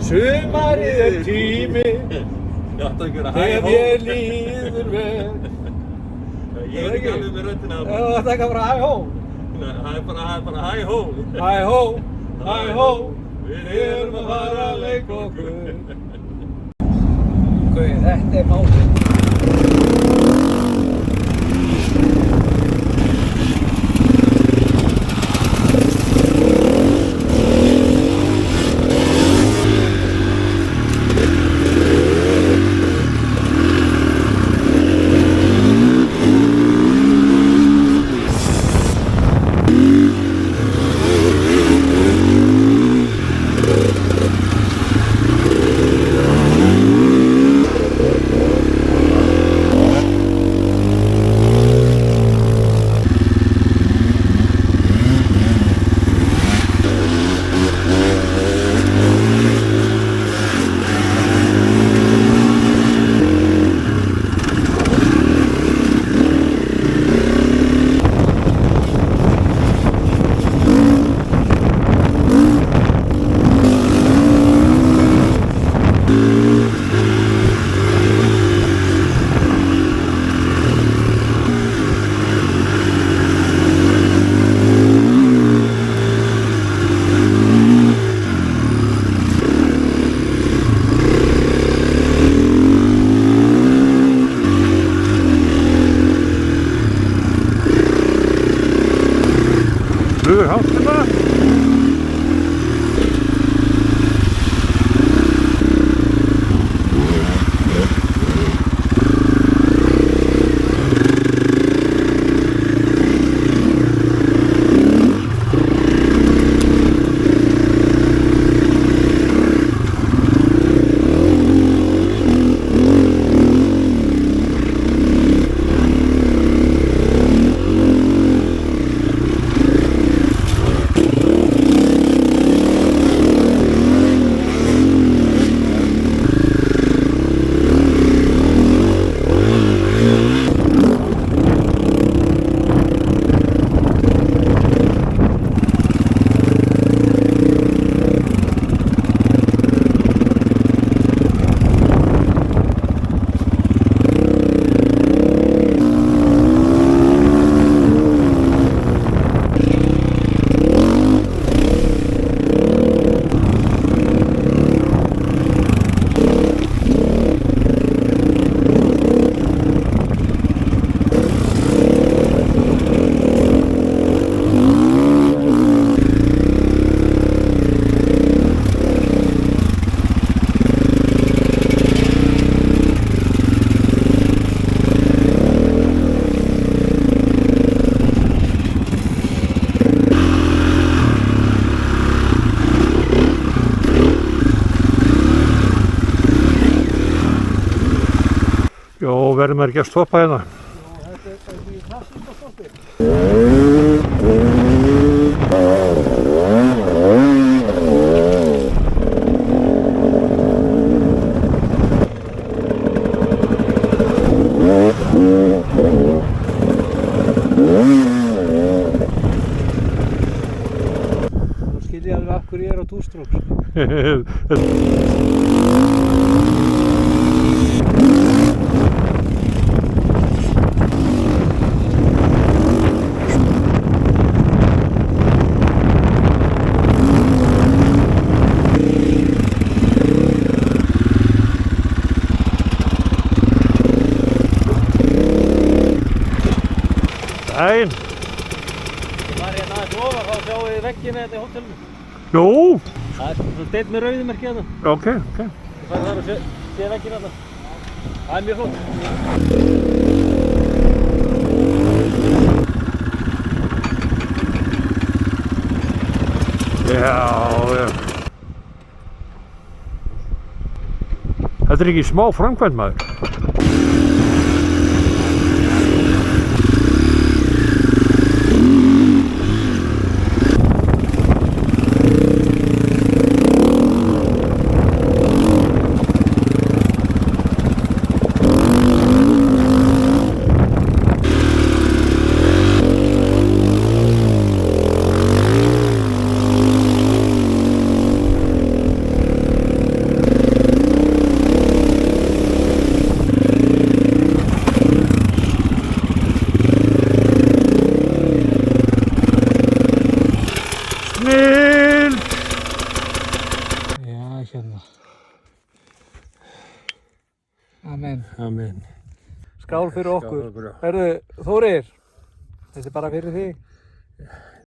Sumarið tími Ég átti að gera hæ þegar hó. mér líður vel. Ég er ekki alveg með röddina. Já, þetta er ekki bara hæ hó. Nei, það er bara hæ hó. Hæ hó, hæ hó, við erum að fara að leika okkur. Guð, þetta er málið. Flugháttuna. Jó, verður maður ekki að stoppa hérna. Þetta er bara því klassíska stoppi. Nú skil ég alveg af hverju ég er á túrstróks. Dæin. Ég var hérna aðeins ofar, þá sjáum við veggina hérna í hótelinu. Jú. Það er svona steinn með rauðumerki hérna. Ok. Þú færð þar og sé veggina hérna. Það er mjög flott. Já. Þetta er ekki smá framkvæmd, maður. hérna. Amen. Amen. Skál fyrir okkur. Skál fyrir okkur. Herðu, Þórir, þetta er bara fyrir þig.